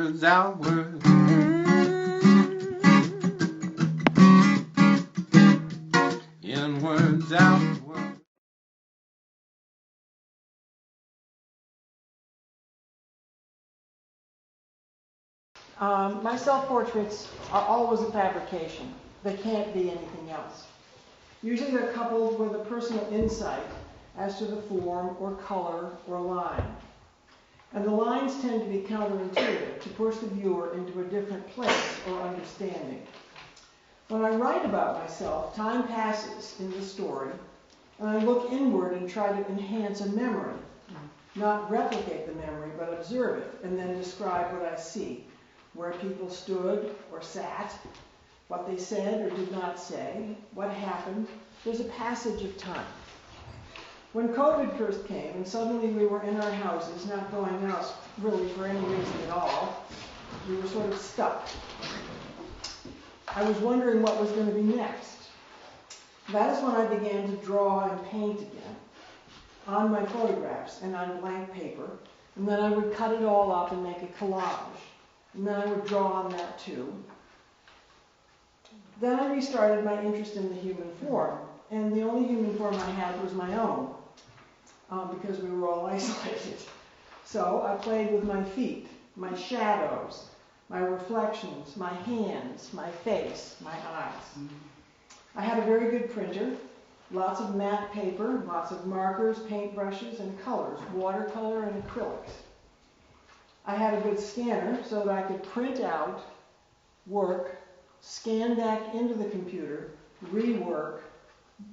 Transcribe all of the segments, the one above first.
Inwards, outwards. Inwards, outwards. My self-portraits are always a fabrication. They can't be anything else. Usually they're coupled with a personal insight as to the form or color or line. And the lines tend to be counterintuitive, to push the viewer into a different place or understanding. When I write about myself, time passes in the story, and I look inward and try to enhance a memory, not replicate the memory, but observe it, and then describe what I see, where people stood or sat, what they said or did not say, what happened. There's a passage of time. When COVID first came and suddenly we were in our houses, not going out really for any reason at all, we were sort of stuck. I was wondering what was going to be next. That is when I began to draw and paint again on my photographs and on blank paper, and then I would cut it all up and make a collage, and then I would draw on that too. Then I restarted my interest in the human form, and the only human form I had was my own, because we were all isolated. So I played with my feet, my shadows, my reflections, my hands, my face, my eyes. I had a very good printer, lots of matte paper, lots of markers, paintbrushes, and colors, watercolor and acrylics. I had a good scanner so that I could print out, work, scan back into the computer, rework,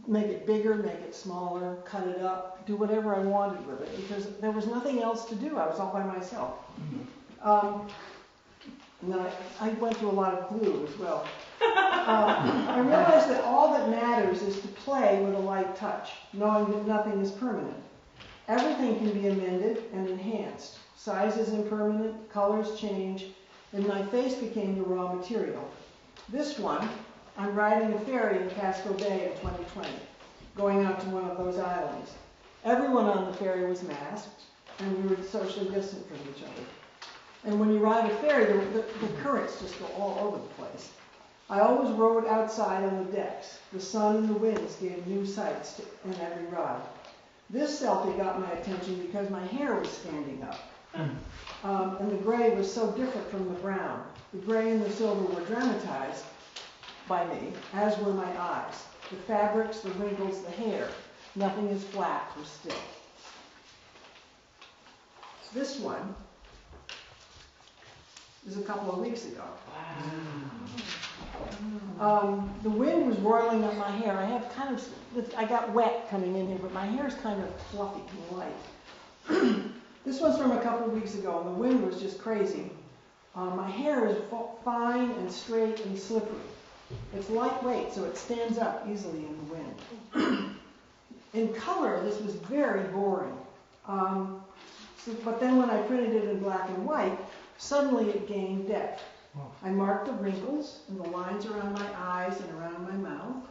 make it bigger, make it smaller, cut it up, do whatever I wanted with it, because there was nothing else to do. I was all by myself. And then I went through a lot of glue as well. I realized that all that matters is to play with a light touch, knowing that nothing is permanent. Everything can be amended and enhanced. Size is impermanent, colors change, and my face became the raw material. This one, I'm riding a ferry in Casco Bay in 2020, going out to one of those islands. Everyone on the ferry was masked, and we were socially distant from each other. And when you ride a ferry, the currents just go all over the place. I always rode outside on the decks. The sun and the winds gave new sights in every ride. This selfie got my attention because my hair was standing up. And the gray was so different from the brown. The gray and the silver were dramatized by me, as were my eyes. The fabrics, the wrinkles, the hair. Nothing is flat or still. This one is a couple of weeks ago. The wind was roiling up my hair. I got wet coming in here, but my hair is kind of fluffy and light. This one's from a couple of weeks ago, and the wind was just crazy. My hair is fine and straight and slippery. It's lightweight, so it stands up easily in the wind. In color, this was very boring. But then when I printed it in black and white, suddenly it gained depth. I marked the wrinkles and the lines around my eyes and around my mouth,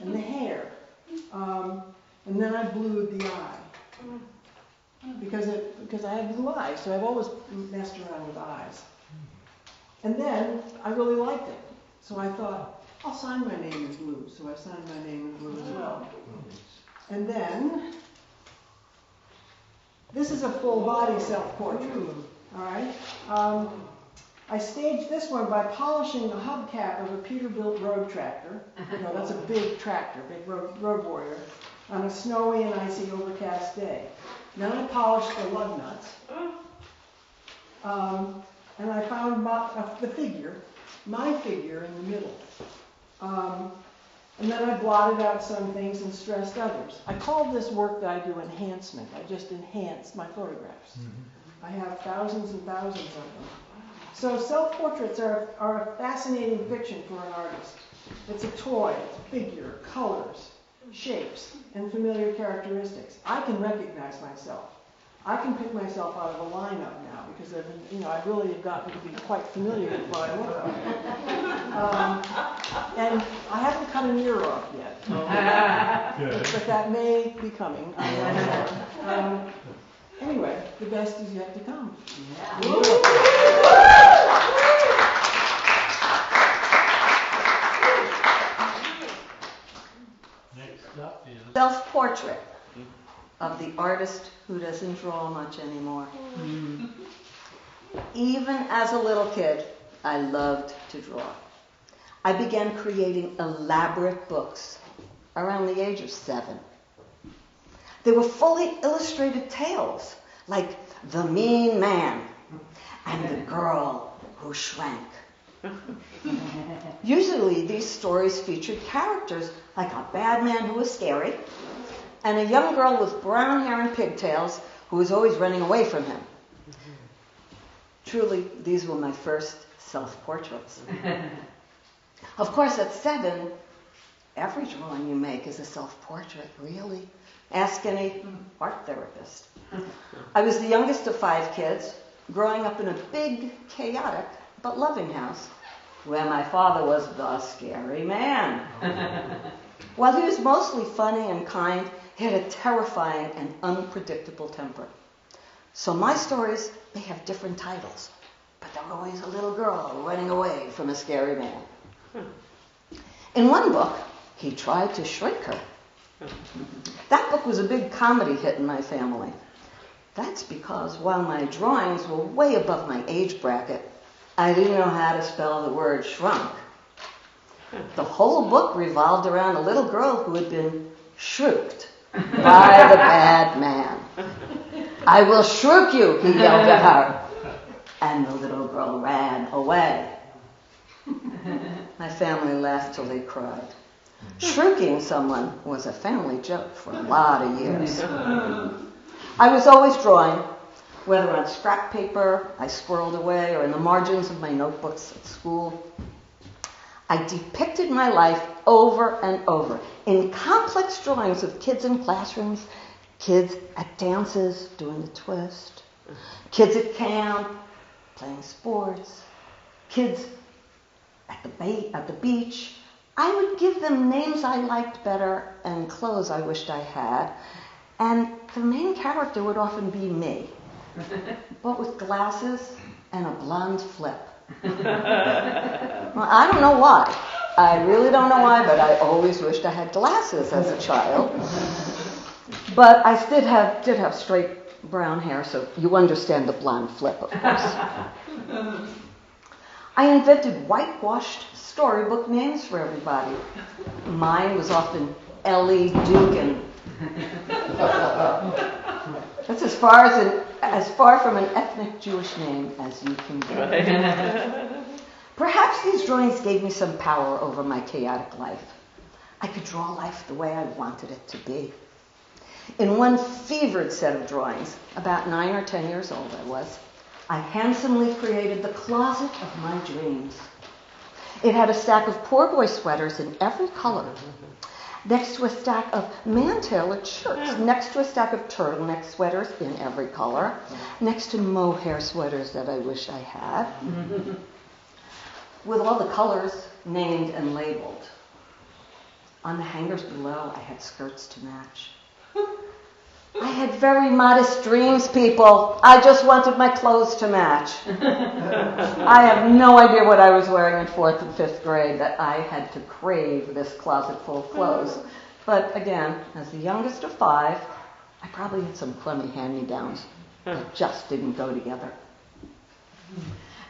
and the hair. And then I blued the eye. Because I have blue eyes, so I've always messed around with eyes. And then I really liked it. So I thought, I'll sign my name in blue. So I signed my name in blue as well. And then, this is a full body self-portrait. All right? I staged this one by polishing the hubcap of a Peterbilt road tractor. That's a big tractor, big road warrior, on a snowy and icy overcast day. Then I polished the lug nuts. And I found my figure in the middle. And then I blotted out some things and stressed others. I call this work that I do enhancement. I just enhance my photographs. I have thousands and thousands of them. So self-portraits are a fascinating fiction for an artist. It's a toy, it's a figure, colors, shapes, and familiar characteristics. I can recognize myself. I can pick myself out of a lineup now because I really have gotten to be quite familiar with what I look like. And I haven't cut an ear off yet, but that may be coming. Anyway, the best is yet to come. Yeah. Next up is Self-portrait of the artist who doesn't draw much anymore. Even as a little kid, I loved to draw. I began creating elaborate books around the age of 7. They were fully illustrated tales, like The Mean Man and The Girl Who Shrank. Usually these stories featured characters like a bad man who was scary and a young girl with brown hair and pigtails who was always running away from him. Truly, these were my first self-portraits. Of course, at 7, every drawing you make is a self-portrait, really. Ask any art therapist. I was the youngest of 5 kids, growing up in a big, chaotic, but loving house, where my father was the scary man. While he was mostly funny and kind, he had a terrifying and unpredictable temper. So my stories, they have different titles, but they're always a little girl running away from a scary man. In one book, he tried to shrink her. That book was a big comedy hit in my family. That's because while my drawings were way above my age bracket, I didn't know how to spell the word shrunk. The whole book revolved around a little girl who had been shrieked by the bad man. "I will shriek you," he yelled at her. And the little girl ran away. My family laughed till they cried. Shrieking someone was a family joke for a lot of years. I was always drawing, whether on scrap paper I squirreled away or in the margins of my notebooks at school. I depicted my life over and over in complex drawings of kids in classrooms, kids at dances doing the twist, kids at camp playing sports, kids at the beach. I would give them names I liked better and clothes I wished I had, and the main character would often be me, but with glasses and a blonde flip. Well, I don't know why. I really don't know why, but I always wished I had glasses as a child. But I did have straight brown hair, so you understand the blonde flip, of course. I invented whitewashed storybook names for everybody. Mine was often Ellie Dugan. That's as far from an ethnic Jewish name as you can get. Perhaps these drawings gave me some power over my chaotic life. I could draw life the way I wanted it to be. In one fevered set of drawings, about 9 or 10 years old I handsomely created the closet of my dreams. It had a stack of poor boy sweaters in every color, next to a stack of man-tailored shirts, next to a stack of turtleneck sweaters in every color, next to mohair sweaters that I wish I had, with all the colors named and labeled. On the hangers below, I had skirts to match. I had very modest dreams, people. I just wanted my clothes to match. I have no idea what I was wearing in 4th and 5th grade that I had to crave this closet full of clothes. But again, as the youngest of 5, I probably had some crummy hand-me-downs that just didn't go together.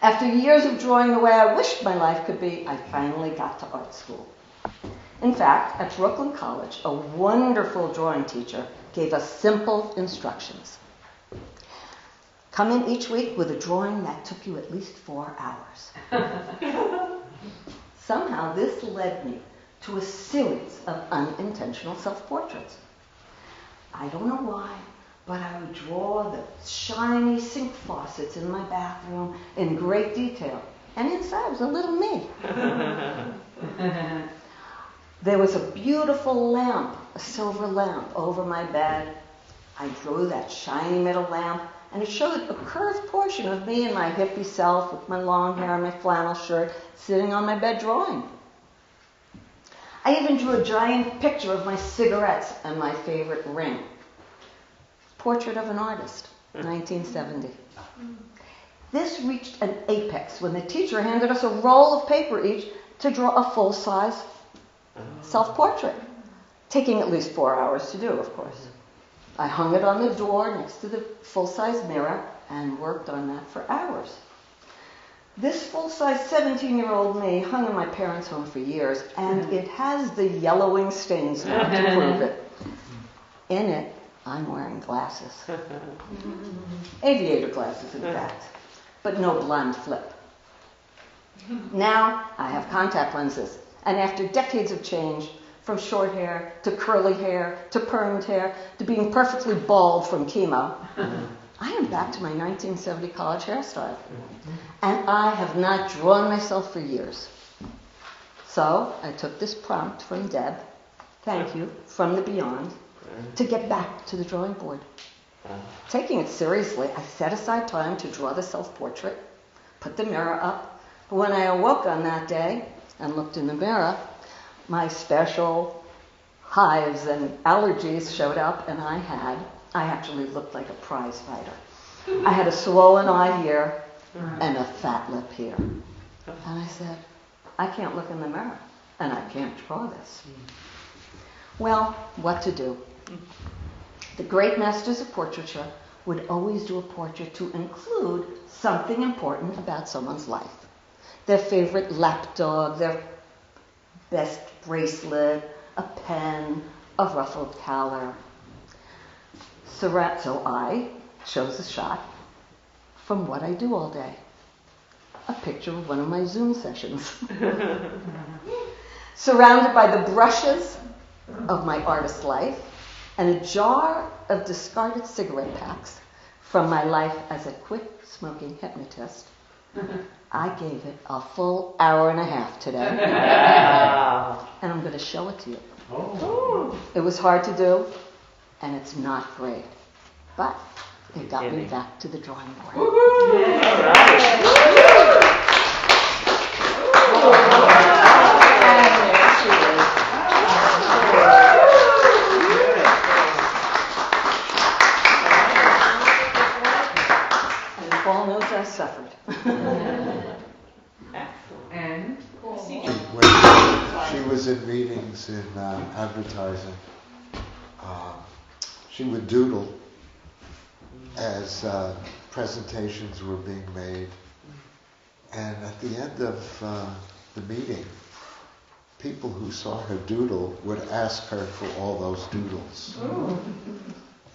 After years of drawing the way I wished my life could be, I finally got to art school. In fact, at Brooklyn College, a wonderful drawing teacher gave us simple instructions. Come in each week with a drawing that took you at least 4 hours. Somehow this led me to a series of unintentional self-portraits. I don't know why, but I would draw the shiny sink faucets in my bathroom in great detail. And inside was a little me. There was a beautiful lamp, a silver lamp, over my bed. I drew that shiny metal lamp, and it showed a curved portion of me and my hippie self with my long hair and my flannel shirt sitting on my bed drawing. I even drew a giant picture of my cigarettes and my favorite ring. Portrait of an Artist, 1970. This reached an apex when the teacher handed us a roll of paper each to draw a full-size self-portrait, taking at least 4 hours to do, of course. I hung it on the door next to the full-size mirror and worked on that for hours. This full-size 17-year-old me hung in my parents' home for years, and it has the yellowing stains now to prove it. In it, I'm wearing glasses. Aviator glasses, in fact, but no blind flip. Now I have contact lenses, and after decades of change, from short hair to curly hair to permed hair to being perfectly bald from chemo, I am back to my 1970 college hairstyle. And I have not drawn myself for years. So I took this prompt from Deb, thank you, from the beyond, to get back to the drawing board. Taking it seriously, I set aside time to draw the self-portrait, put the mirror up. But when I awoke on that day and looked in the mirror, my special hives and allergies showed up, and I actually looked like a prize fighter. I had a swollen eye here and a fat lip here. And I said, I can't look in the mirror, and I can't draw this. Well, what to do? The great masters of portraiture would always do a portrait to include something important about someone's life. Their favorite lapdog, their best bracelet, a pen, a ruffled collar. So I chose a shot from what I do all day. A picture of one of my Zoom sessions. Surrounded by the brushes of my artist life and a jar of discarded cigarette packs from my life as a quit-smoking hypnotist, I gave it a full hour and a half today. And I'm going to show it to you. It was hard to do, and it's not great. But it got me back to the drawing board. And Paul knows I suffered. And she was in meetings in advertising. She would doodle as presentations were being made. And at the end of the meeting, people who saw her doodle would ask her for all those doodles.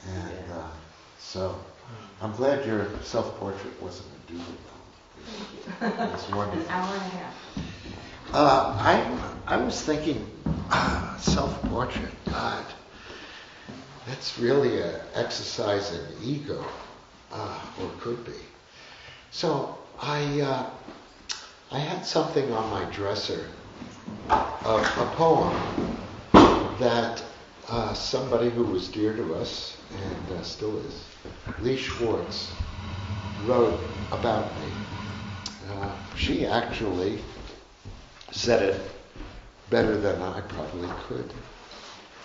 And so I'm glad your self-portrait wasn't a doodle. It's wonderful. an hour and a half. I was thinking, self-portrait, God, that's really an exercise in ego, or could be. So I had something on my dresser, a poem that somebody who was dear to us, and still is, Lee Schwartz, wrote about me. She actually said it better than I probably could.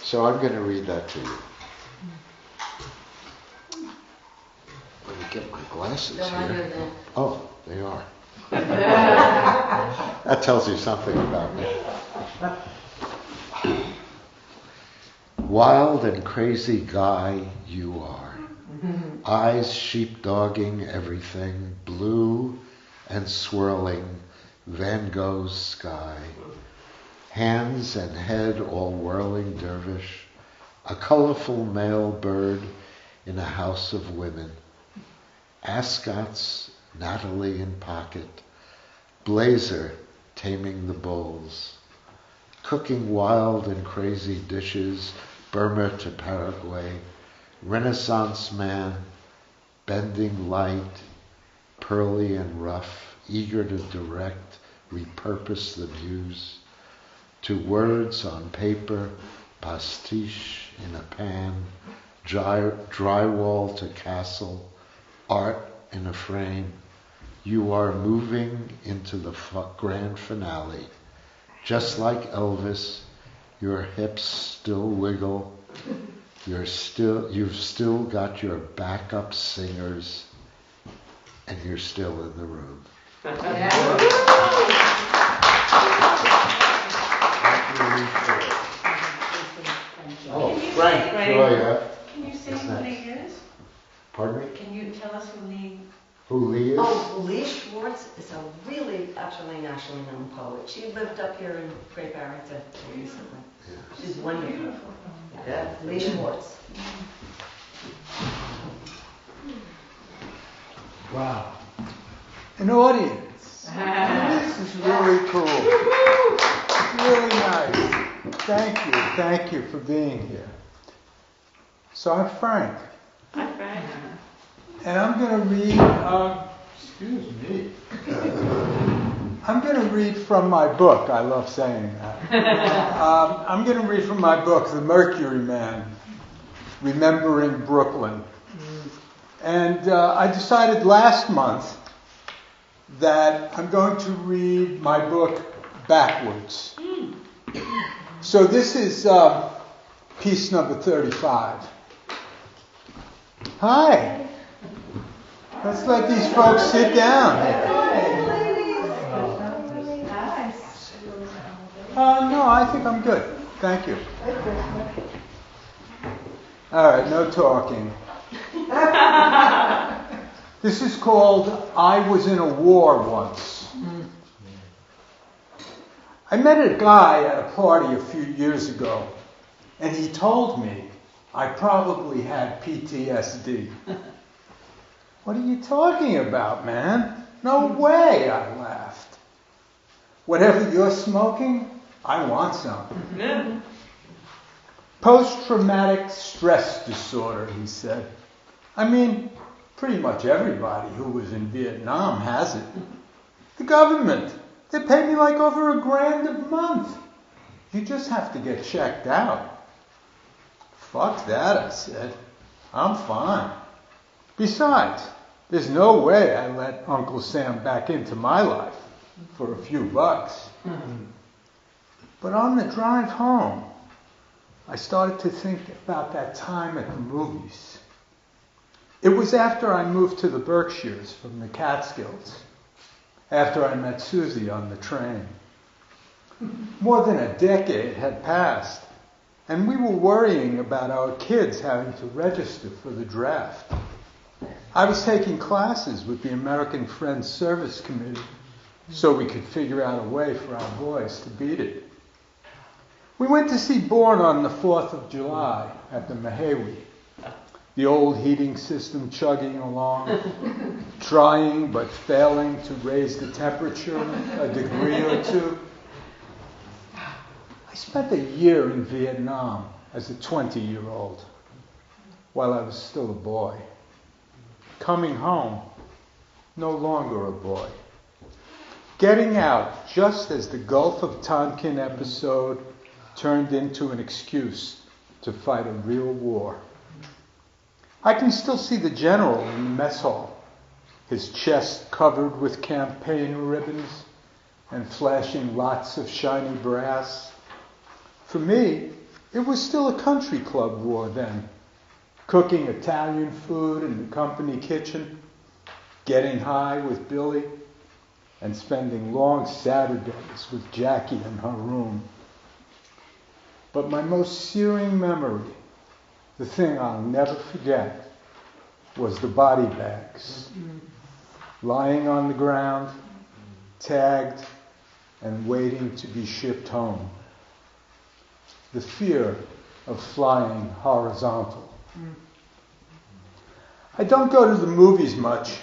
So I'm going to read that to you. Let me get my glasses here. Oh, they are. That tells you something about me. Wild and crazy guy you are. Eyes sheepdogging everything, blue and swirling Van Gogh's sky. Hands and head all whirling dervish. A colorful male bird in a house of women. Ascots, Natalie in pocket. Blazer taming the bulls. Cooking wild and crazy dishes, Burma to Paraguay. Renaissance man, bending light, pearly and rough, eager to direct, repurpose the muse. To words on paper, pastiche in a pan, drywall to castle, art in a frame. You are moving into the grand finale. Just like Elvis, your hips still wiggle. You've still got your backup singers. and you're still in the room. Oh, Frank Joya. Can you say Is who that- Lee is? Pardon me? Can you tell us who Lee? Who Lee is? Oh, Lee Schwartz is a really utterly nationally known poet. She lived up here in Great Barrington recently. Yeah. She's wonderful. Beautiful. Yeah. Lee Schwartz. Wow. An audience. This is really cool. It's really nice. Thank you for being here. So I'm Frank, Hi, Frank. and I'm going to read, excuse me. I'm going to read from my book. I love saying that. I'm going to read from my book, The Mercury Man, Remembering Brooklyn. And I decided last month that I'm going to read my book backwards. So this is piece number 35. Hi. Let's let these folks sit down. No, I think I'm good. Thank you. All right, no talking. This is called I Was in a War Once. I met a guy at a party a few years ago, and he told me I probably had PTSD. What are you talking about, man? No way, I laughed. Whatever you're smoking, I want some. Post-traumatic stress disorder, he said. I mean, pretty much everybody who was in Vietnam has it. The government, they pay me like over $1,000 a month. You just have to get checked out. Fuck that, I said. I'm fine. Besides, there's no way I let Uncle Sam back into my life for a few bucks. But on the drive home, I started to think about that time at the movies. It was after I moved to the Berkshires from the Catskills, after I met Susie on the train. More than a decade had passed, and we were worrying about our kids having to register for the draft. I was taking classes with the American Friends Service Committee so we could figure out a way for our boys to beat it. We went to see Born on the 4th of July at the Mahawi. The old heating system chugging along, trying but failing to raise the temperature a degree or two. I spent a year in Vietnam as a 20-year-old while I was still a boy. Coming home, no longer a boy. Getting out just as the Gulf of Tonkin episode turned into an excuse to fight a real war. I can still see the general in the mess hall, his chest covered with campaign ribbons and flashing lots of shiny brass. For me, it was still a country club war then, cooking Italian food in the company kitchen, getting high with Billy, and spending long Saturdays with Jackie in her room. But my most searing memory, the thing I'll never forget, was the body bags, lying on the ground, tagged, and waiting to be shipped home. The fear of flying horizontal. I don't go to the movies much.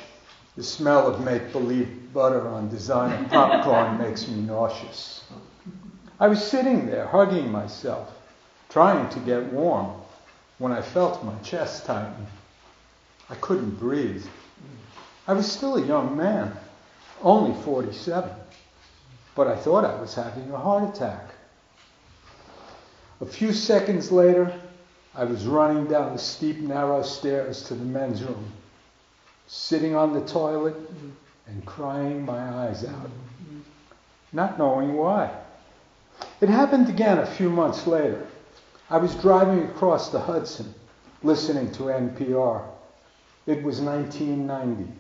The smell of make-believe butter on designer popcorn makes me nauseous. I was sitting there, hugging myself, trying to get warm, when I felt my chest tighten. I couldn't breathe. I was still a young man, only 47, but I thought I was having a heart attack. A few seconds later, I was running down the steep, narrow stairs to the men's room, sitting on the toilet and crying my eyes out, not knowing why. It happened again a few months later. I was driving across the Hudson, listening to NPR. It was 1990.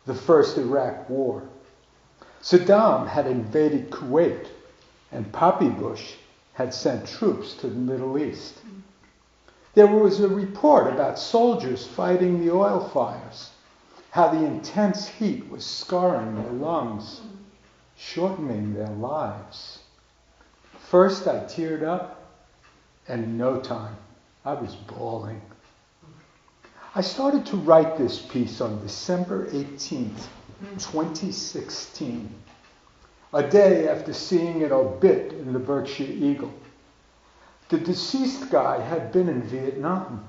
the first Iraq War. Saddam had invaded Kuwait, and Poppy Bush had sent troops to the Middle East. There was a report about soldiers fighting the oil fires, how the intense heat was scarring their lungs, shortening their lives. First I teared up, and in no time I was bawling. I started to write this piece on December 18th, 2016, a day after seeing an obit in the Berkshire Eagle. The deceased guy had been in Vietnam.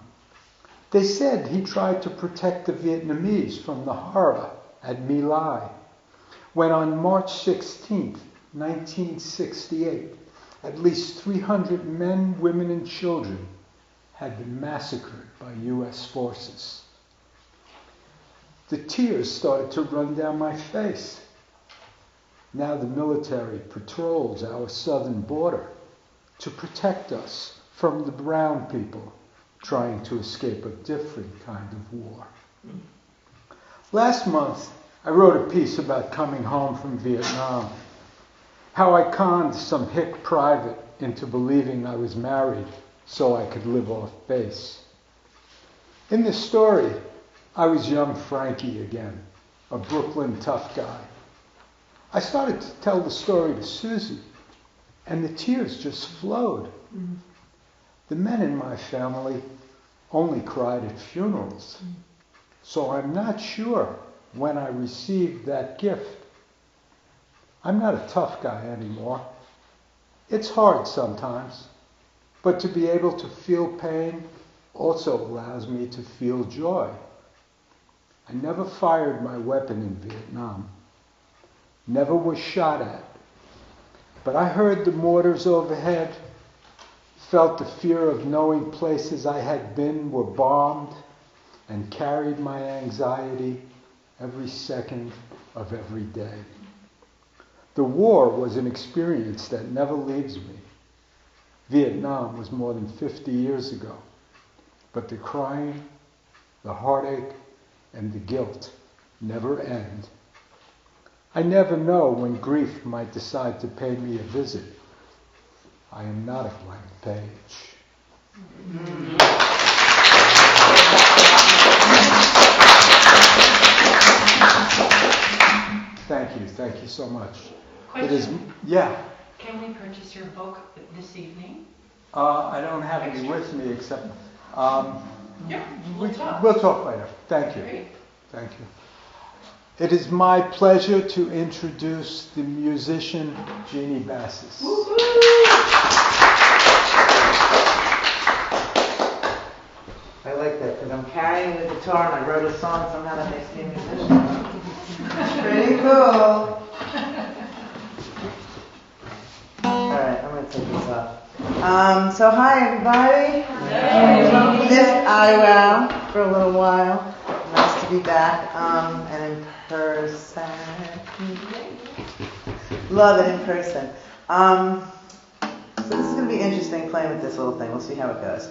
They said he tried to protect the Vietnamese from the horror at My Lai, when on March 16th, 1968, at least 300 men, women, and children had been massacred by U.S. forces. The tears started to run down my face. Now the military patrols our southern border to protect us from the brown people trying to escape a different kind of war. Last month, I wrote a piece about coming home from Vietnam, how I conned some hick private into believing I was married so I could live off base. In this story, I was young Frankie again, a Brooklyn tough guy. I started to tell the story to Susie, and the tears just flowed. Mm-hmm. The men in my family only cried at funerals, so I'm not sure when I received that gift. I'm not a tough guy anymore. It's hard sometimes, but to be able to feel pain also allows me to feel joy. I never fired my weapon in Vietnam, never was shot at, but I heard the mortars overhead, felt the fear of knowing places I had been were bombed, and carried my anxiety every second of every day. The war was an experience that never leaves me. Vietnam was more than 50 years ago, but the crying, the heartache, and the guilt never end. I never know when grief might decide to pay me a visit. I am not a blank page. Thank you so much. Question. It is, yeah. Can we purchase your book this evening? I don't have any with me except, Yeah, we'll talk. We'll talk later. Thank you. Great. Thank you. It is my pleasure to introduce the musician Jeannie Bassis. Woo-hoo! I like that because I'm carrying the guitar and I wrote a song somehow that makes me a musician. Pretty cool. Alright, I'm going to take this off. So hi everybody. Hey. Missed IWOW for a little while. Nice to be back and in person. Love it in person. So this is going to be interesting playing with this little thing. We'll see how it goes.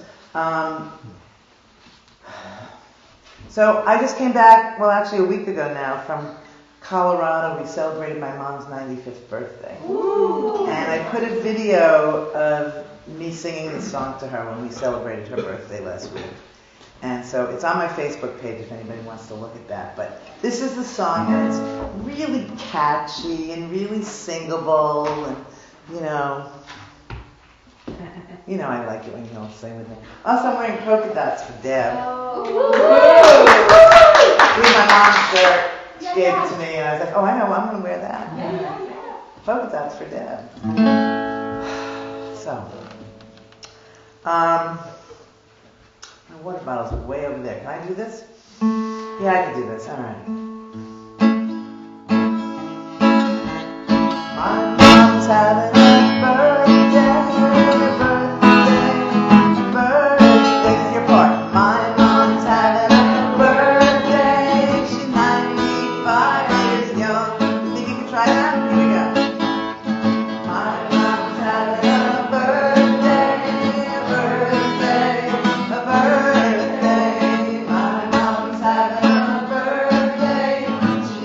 So I just came back, well actually a week ago now, from Colorado. We celebrated my mom's 95th birthday. Ooh. And I put a video of me singing this song to her when we celebrated her birthday last week. And so it's on my Facebook page if anybody wants to look at that. But this is the song, and it's really catchy and really singable, and I like it when you all sing with me. Also, I'm wearing polka dots for Deb. This is my mom's shirt. She gave it to me, and I was like, oh, I know, I'm going to wear that. Polka dots for Deb. So, my water bottle's way over there. Can I do this? Yeah, I can do this. All right. My mom's having a birthday. This is your part. My mom's having a birthday. She's 95 years young. Think you can try that? Here we go. My mom's having a birthday. My mom's having a birthday. She's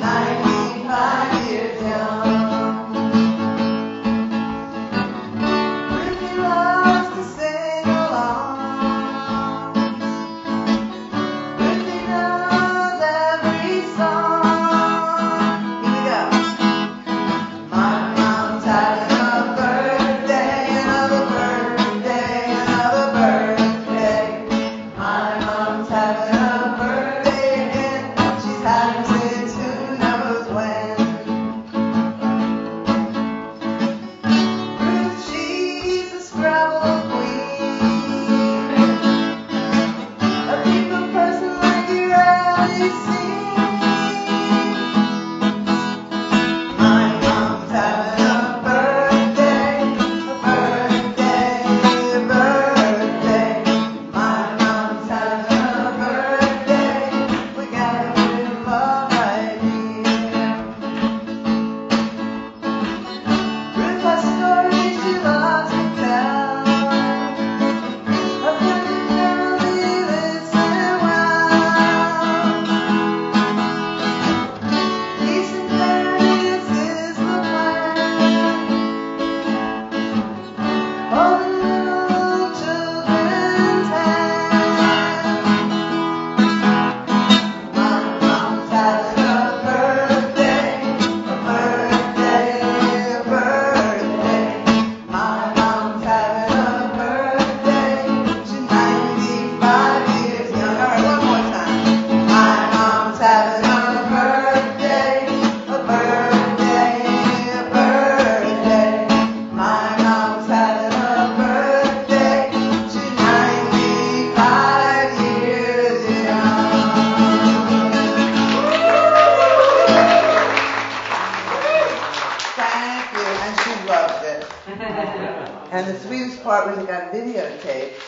And the sweetest part was it got videotaped,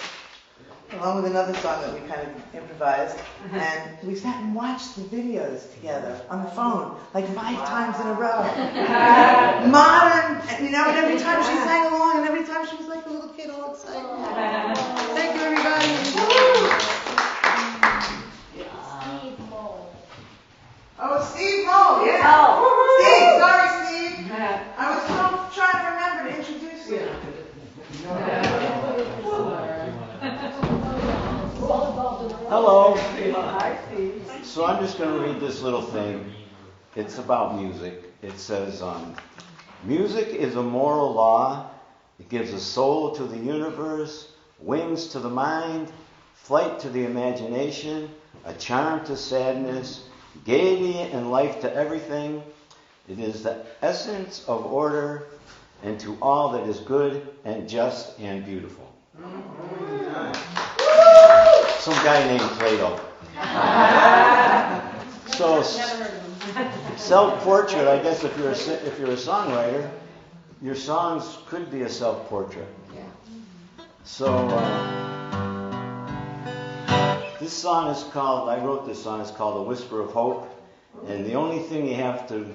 along with another song that we kind of improvised, and we sat and watched the videos together on the phone, like 5 times in a row. Modern, and every time she sang along, and every time she was like a little kid all excited. Thank you, everybody. Oh, Steve Moe, yeah. Steve, sorry, Steve. I was still trying to remember to introduce you. Hello. Hi, Steve. So I'm just going to read this little thing. It's about music. It says, music is a moral law. It gives a soul to the universe, wings to the mind, flight to the imagination, a charm to sadness, gaiety and life to everything. It is the essence of order and to all that is good and just and beautiful. Some guy named Plato. So, self-portrait, I guess if you're a songwriter, your songs could be a self-portrait. So, this song is called, I wrote this song, it's called A Whisper of Hope. And the only thing you have to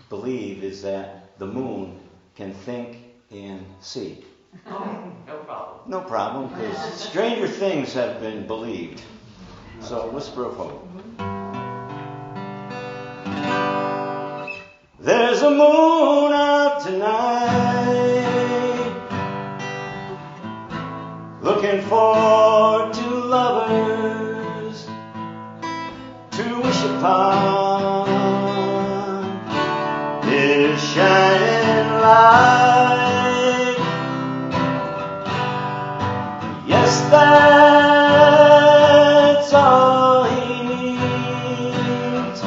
believe is that the moon can think and see. No problem. No problem, because stranger things have been believed. So, Whisper of Hope. There's a moon out tonight, looking for 2 lovers to wish upon this shining light. Yes, that's all he needs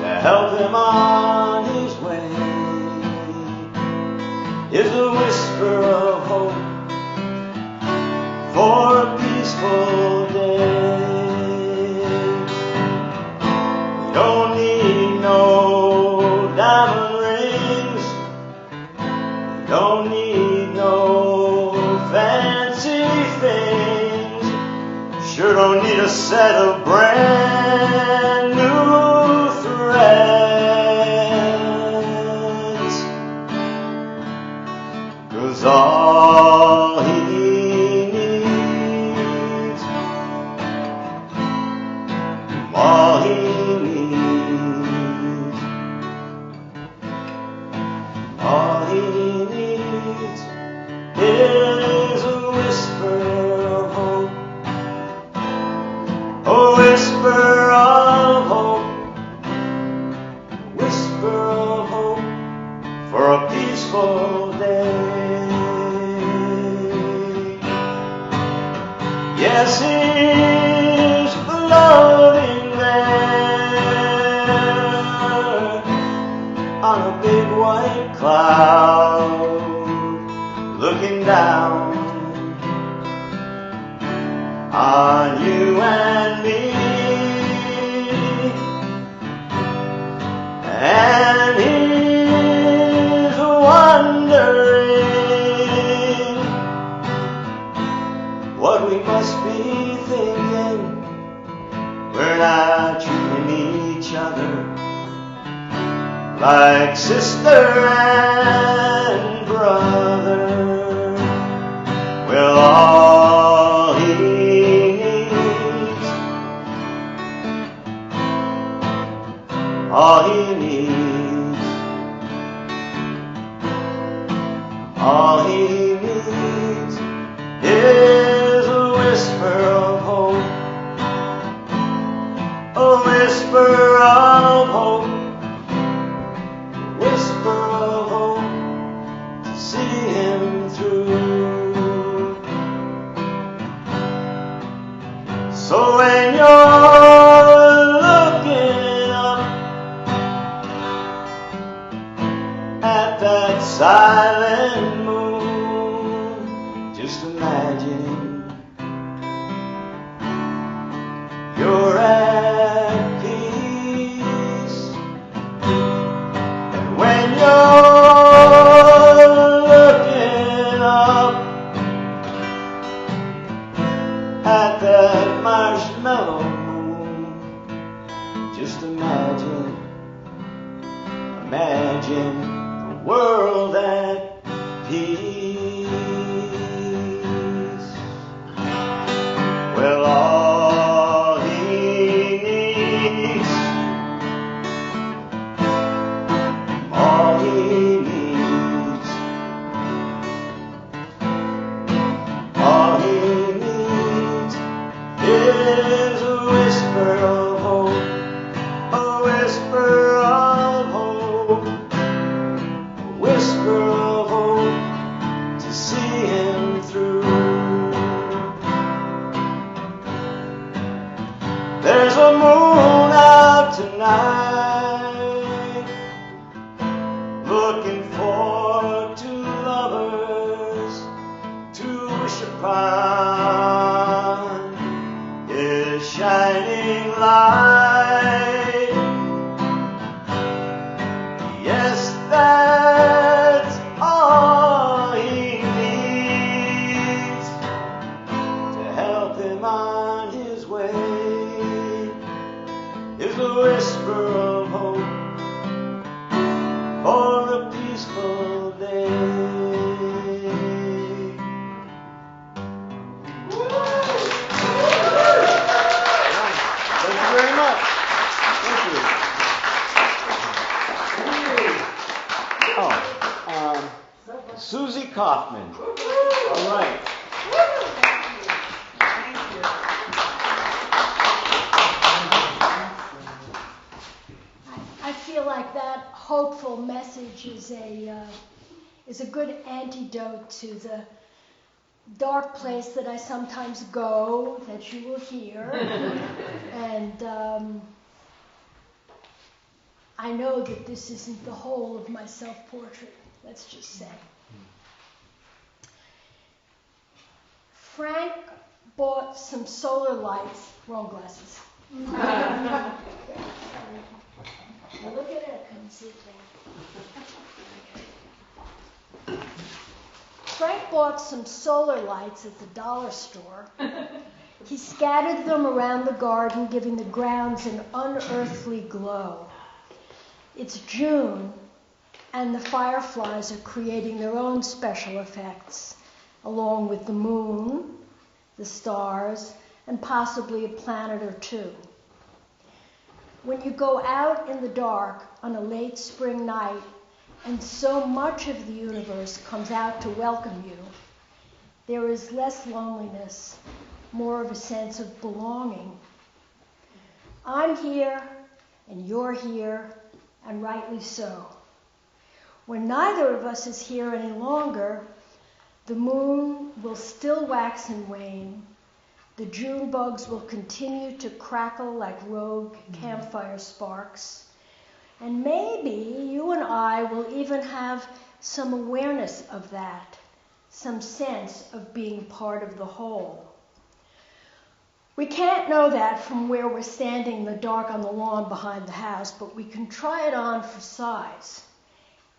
to help him on his way, is a whisper of hope for a peaceful day. You don't need no diamond rings, you don't need no fancy things, sure don't need a set of brand new threads, 'cause all he needs, all he needs, all he needs is a whisper of hope, a whisper of hope, a whisper of hope for a peaceful day. Yes, he's floating there on a big white cloud, looking down on you and me, and he's wondering what we must be thinking. We're not treating each other like sister and brother. Well, all he needs, all he needs, all he needs is a whisper of hope, a whisper of hope, whisper of hope to see him through. So when you're looking up at that silent moon, just imagine you're at peace. And when you're looking imagine the world at peace. Well, all he needs, all he needs, all he needs is a whisper of hope, a whisper of hope, a whisper of hope to see him through. There's a moon out tonight, looking for two lovers to wish upon his shining light. Yes, that's all he needs to help him on his way, is a whisper of hope for a peaceful day. Thank you very much. Thank you. Oh, Susie Kaufman. All right. I feel like that hopeful message is a good antidote to the dark place that I sometimes go, that you will hear. And I know that this isn't the whole of my self-portrait, let's just say. Frank bought some solar lights, wrong glasses. Now look at it, come see it there. Frank bought some solar lights at the dollar store. He scattered them around the garden, giving the grounds an unearthly glow. It's June, and the fireflies are creating their own special effects, along with the moon, the stars, and possibly a planet or two. When you go out in the dark on a late spring night, and so much of the universe comes out to welcome you, there is less loneliness, more of a sense of belonging. I'm here, and you're here, and rightly so. When neither of us is here any longer, the moon will still wax and wane. The June bugs will continue to crackle like rogue campfire sparks. And maybe you and I will even have some awareness of that, some sense of being part of the whole. We can't know that from where we're standing in the dark on the lawn behind the house, but we can try it on for size.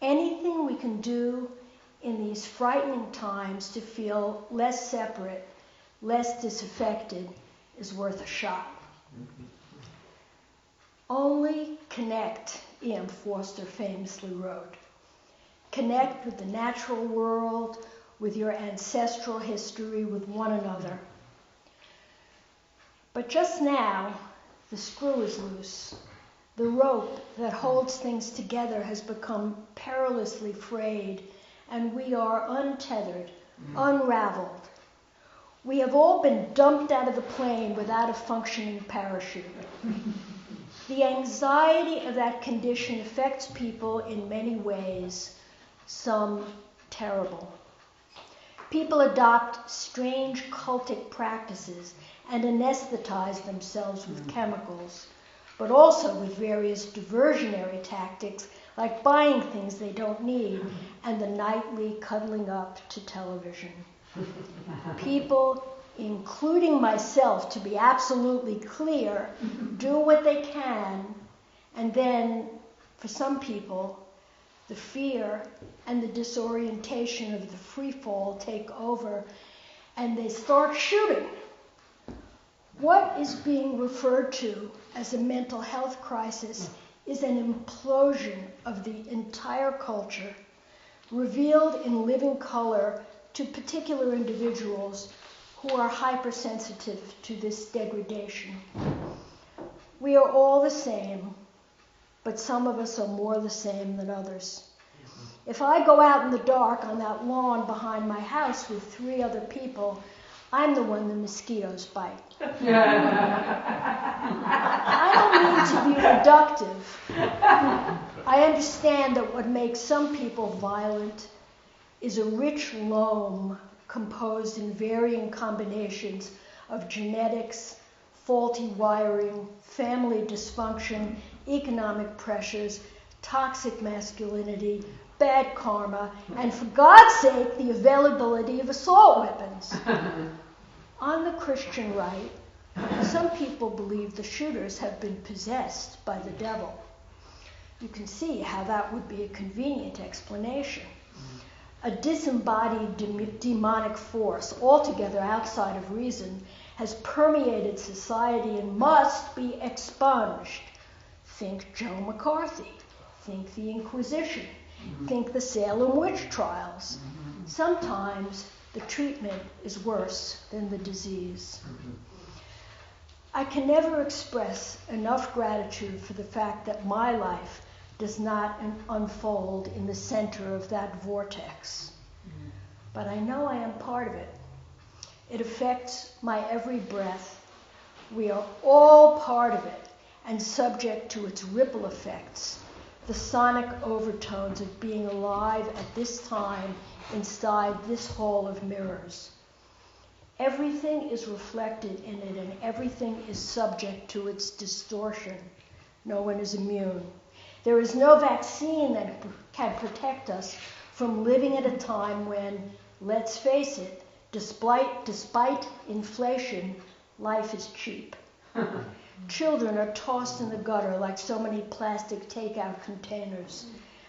Anything we can do in these frightening times to feel less separate, less disaffected, is worth a shot. Only connect, E.M. Forster famously wrote. Connect with the natural world, with your ancestral history, with one another. But just now, the screw is loose. The rope that holds things together has become perilously frayed, and we are untethered, unraveled. We have all been dumped out of the plane without a functioning parachute. The anxiety of that condition affects people in many ways, some terrible. People adopt strange cultic practices and anesthetize themselves with chemicals, but also with various diversionary tactics like buying things they don't need and the nightly cuddling up to television. People, including myself, to be absolutely clear, do what they can, and then, for some people, the fear and the disorientation of the free fall take over, and they start shooting. What is being referred to as a mental health crisis is an implosion of the entire culture, revealed in living color to particular individuals who are hypersensitive to this degradation. We are all the same, but some of us are more the same than others. If I go out in the dark on that lawn behind my house with 3 other people, I'm the one the mosquitoes bite. I don't mean to be reductive. I understand that what makes some people violent is a rich loam composed in varying combinations of genetics, faulty wiring, family dysfunction, economic pressures, toxic masculinity, bad karma, and for God's sake, the availability of assault weapons. On the Christian right, some people believe the shooters have been possessed by the devil. You can see how that would be a convenient explanation. A disembodied demonic force, altogether outside of reason, has permeated society and must be expunged. Think Joe McCarthy. Think the Inquisition. Think the Salem witch trials. Sometimes the treatment is worse than the disease. I can never express enough gratitude for the fact that my life does not unfold in the center of that vortex. But I know I am part of it. It affects my every breath. We are all part of it and subject to its ripple effects, the sonic overtones of being alive at this time inside this hall of mirrors. Everything is reflected in it and everything is subject to its distortion. No one is immune. There is no vaccine that can protect us from living at a time when, let's face it, despite inflation, life is cheap. Children are tossed in the gutter like so many plastic takeout containers.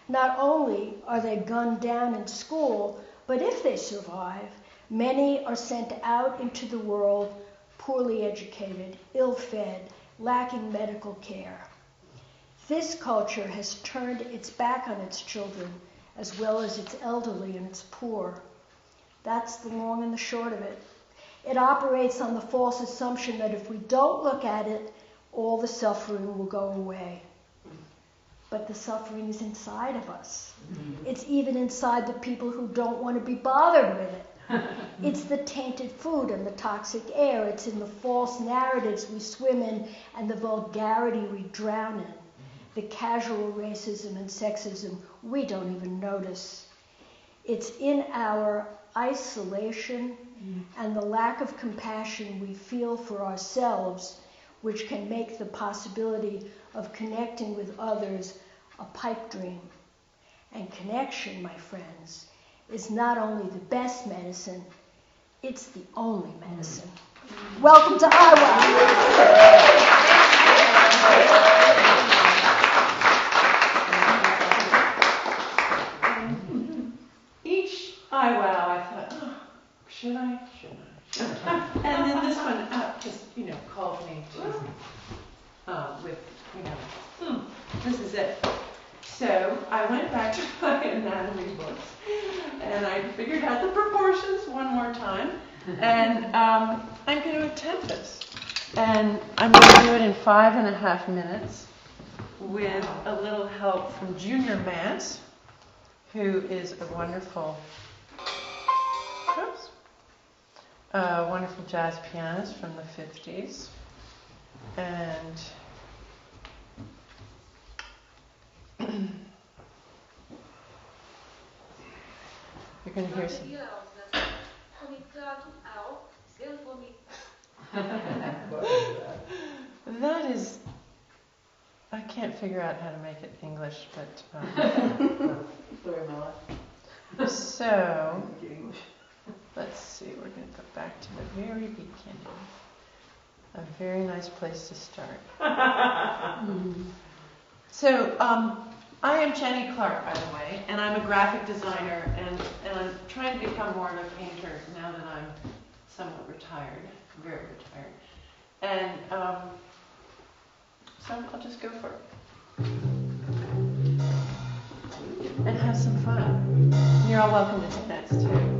Not only are they gunned down in school, but if they survive, many are sent out into the world poorly educated, ill-fed, lacking medical care. This culture has turned its back on its children as well as its elderly and its poor. That's the long and the short of it. It operates on the false assumption that if we don't look at it, all the suffering will go away. But the suffering is inside of us. It's even inside the people who don't want to be bothered with it. It's the tainted food and the toxic air. It's in the false narratives we swim in and the vulgarity we drown in. The casual racism and sexism we don't even notice. It's in our isolation and the lack of compassion we feel for ourselves which can make the possibility of connecting with others a pipe dream. And connection, my friends, is not only the best medicine, it's the only medicine. Welcome to Iowa. Each Iowa, I thought, oh, should I? And then this one just, called me to, with, this is it. So I went back to my anatomy books, and I figured out the proportions one more time, and I'm going to attempt this. And I'm going to do it in 5.5 minutes with a little help from Junior Mance, who is a wonderful jazz pianist from the 50s. And you're going to hear some. That is, I can't figure out how to make it English, but so let's see, we're going to go back to the very beginning. A very nice place to start. So I am Jenny Clark, by the way, and I'm a graphic designer, and I'm trying to become more of a painter now that I'm somewhat retired, very retired. And so I'll just go for it. And have some fun. You're all welcome to dance too.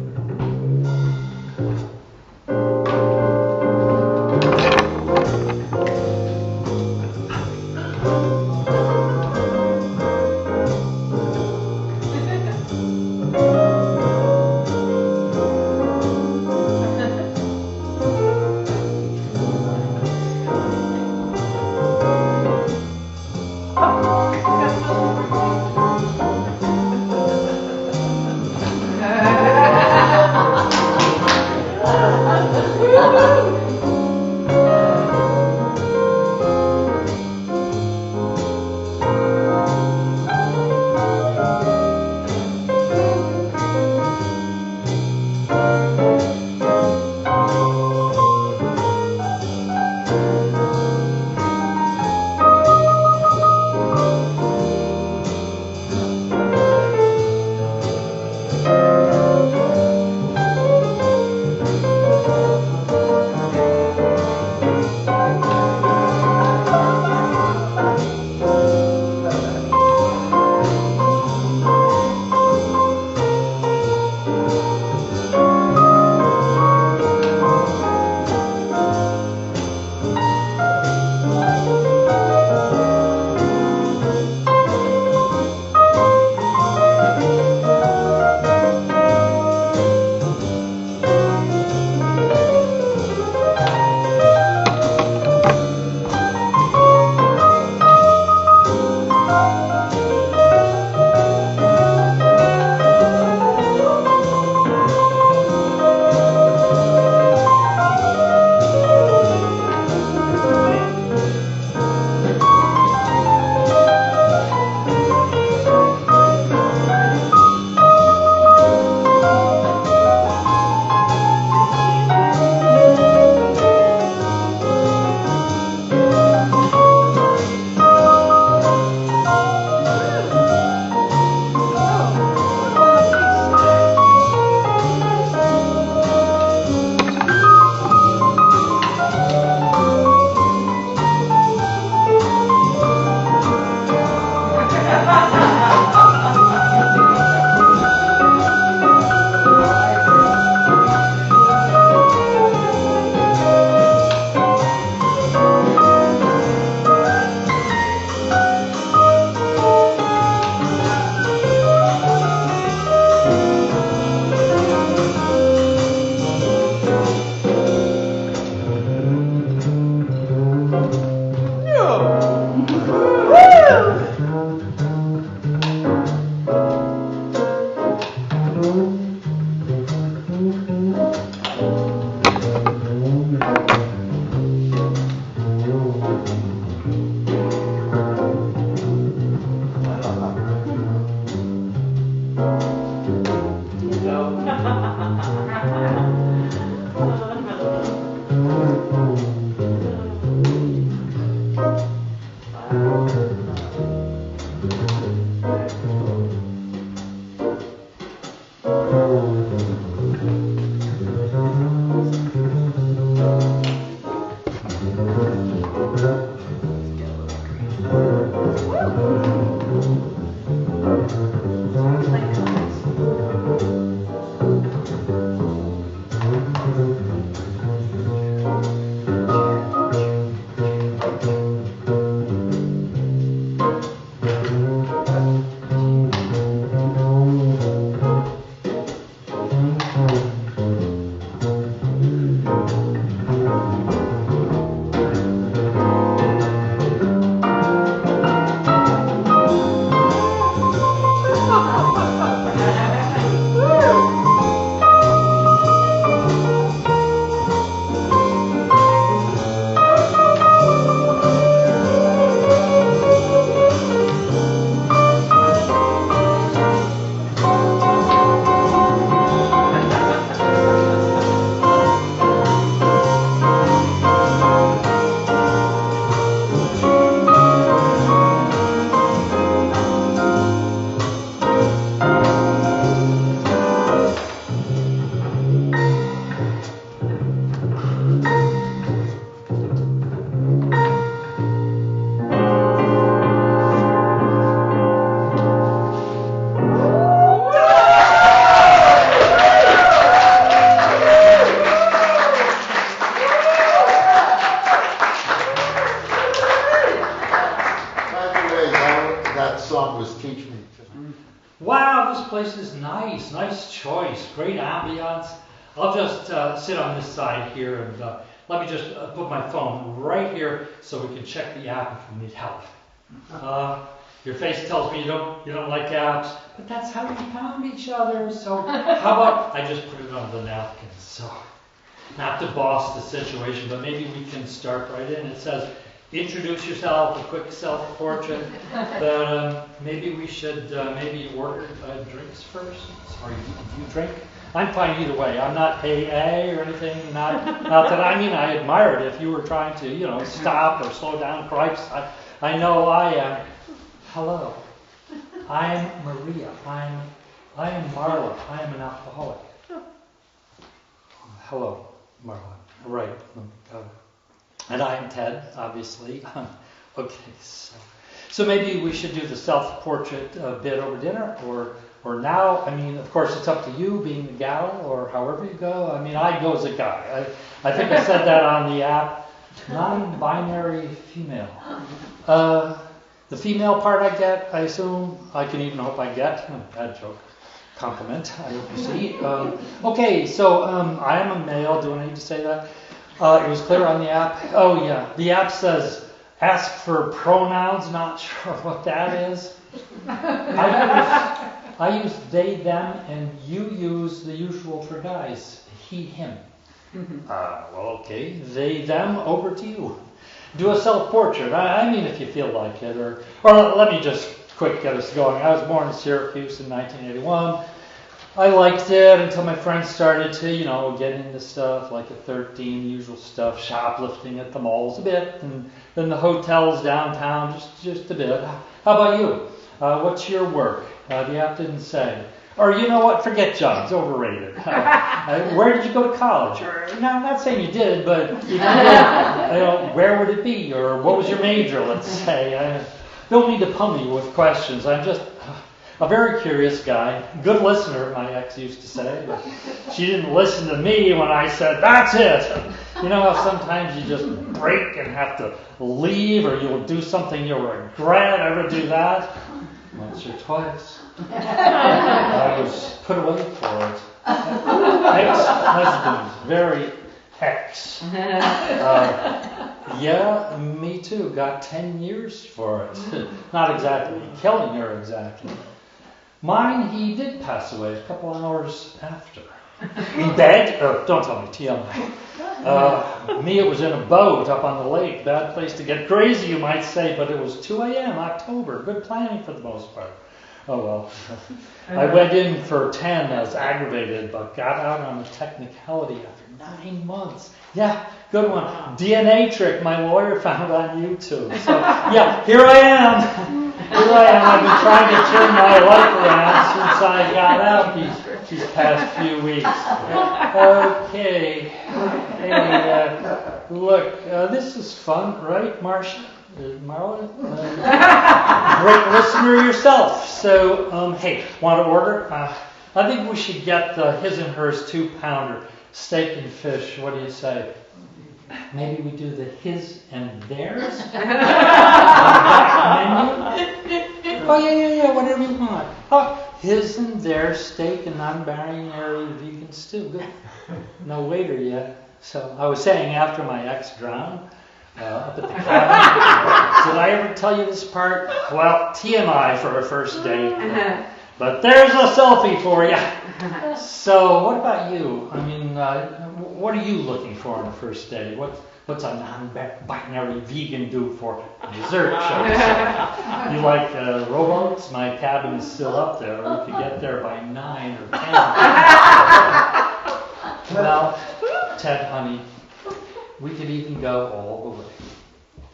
that song was Teach Me. Wow, this place is nice. Nice choice. Great ambiance. I'll just sit on this side here and let me just put my phone right here so we can check the app if we need help. Your face tells me you don't like apps, but that's how we found each other. So how about I just put it on the napkin? So not to boss the situation, but maybe we can start right in. It says, introduce yourself, a quick self-portrait. But maybe we should maybe order drinks first. Sorry, do you drink? I'm fine either way. I'm not AA or anything. Not that I admire it if you were trying to, stop or slow down. Cripes, I know I am. Hello, I'm Maria. I am Marla. I am an alcoholic. Hello, Marla. Right. And I am Ted, obviously. Okay, so maybe we should do the self-portrait bit over dinner, or now. I mean, of course, it's up to you, being the gal, or however you go. I mean, I go as a guy. I think I said that on the app. Non-binary female. The female part I get, I assume. I can even hope I get. Bad joke. Compliment. I hope you see. Okay, so I am a male. Do I need to say that? It was clear on the app. Oh, yeah. The app says, ask for pronouns. Not sure what that is. I use they, them, and you use the usual for guys. He, him. Well, okay. They, them, over to you. Do a self-portrait. I mean, if you feel like it. Or let me just quick get us going. I was born in Syracuse in 1981. I liked it until my friends started to, get into stuff like at 13, usual stuff, shoplifting at the malls a bit, and then the hotels downtown just a bit. How about you? What's your work? The app didn't say. Or you know what? Forget jobs. Overrated. Where did you go to college? Or no, I'm not saying you did, but if you did, where would it be? Or what was your major? Let's say. Don't need to pummel you with questions. I'm just a very curious guy. Good listener, my ex used to say, but she didn't listen to me when I said, "That's it." You know how sometimes you just break and have to leave, or you'll do something you'll regret. Ever do that? Once or twice. I was put away for it. Ex-husband, very ex. Yeah, me too. Got 10 years for it. Not exactly killing her exactly. Mine, he did pass away a couple hours after. In bed? Don't tell me, TMI. Me, it was in a boat up on the lake. Bad place to get crazy, you might say, but it was 2 a.m., October. Good planning for the most part. Oh well. I went in for 10. I was aggravated, but got out on a technicality after 9 months. Yeah, good one. DNA trick my lawyer found on YouTube. So, yeah, here I am. I've been trying to turn my life around since I got out these past few weeks. Okay. Hey, look, this is fun, right, Marcia? Marla? Great listener yourself. So, hey, want to order? I think we should get his and hers 2-pounder steak and fish. What do you say? Maybe we do the his and theirs on the back menu. Oh yeah, whatever you want. Oh, his and their steak and non-binary vegan stew. Good. No waiter yet. So I was saying after my ex drowned. Up at the cabin. Did I ever tell you this part? Well, TMI for a first date. But there's a selfie for you. So, what about you? I mean, what are you looking for on a first date? What's a non-binary vegan do for dessert, shall we say? You like rowboats? My cabin is still up there. We could get there by 9 or 10. Well, Ted, honey, we could even go all the way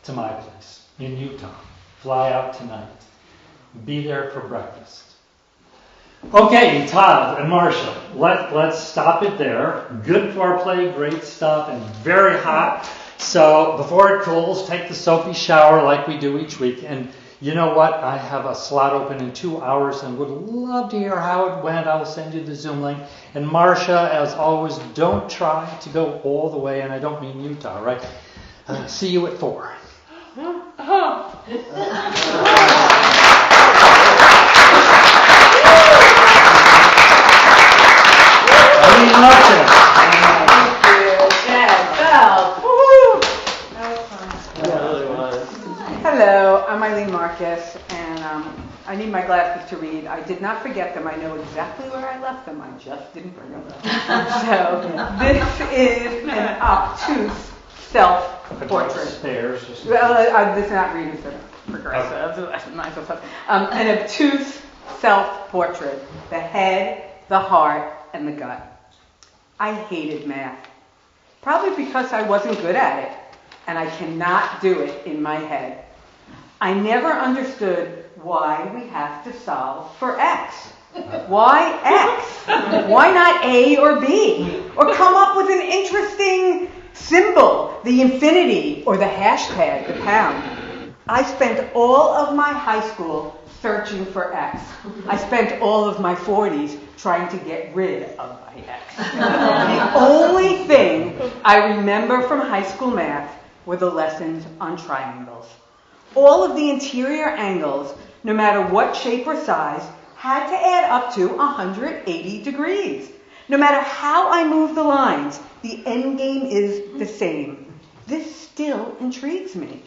to my place in Utah. Fly out tonight. Be there for breakfast. Okay, Todd and Marcia, let's stop it there. Good foreplay, great stuff, and very hot. So before it cools, take the soapy shower like we do each week. And you know what? I have a slot open in 2 hours and would love to hear how it went. I'll send you the Zoom link. And Marcia, as always, don't try to go all the way, and I don't mean Utah, right? See you at 4. I need my glasses to read. I did not forget them. I know exactly where I left them. I just didn't bring them. So this is an obtuse self-portrait. Stairs. Well, this is not reading for progressive. That's nice. An obtuse self-portrait. The head, the heart, and the gut. I hated math. Probably because I wasn't good at it, and I cannot do it in my head. I never understood why we have to solve for X. Why X? Why not A or B? Or come up with an interesting symbol, the infinity, or the hashtag, the pound. I spent all of my high school searching for X. I spent all of my 40s trying to get rid of my X. The only thing I remember from high school math were the lessons on triangles. All of the interior angles, no matter what shape or size, had to add up to 180 degrees. No matter how I move the lines, the end game is the same. This still intrigues me.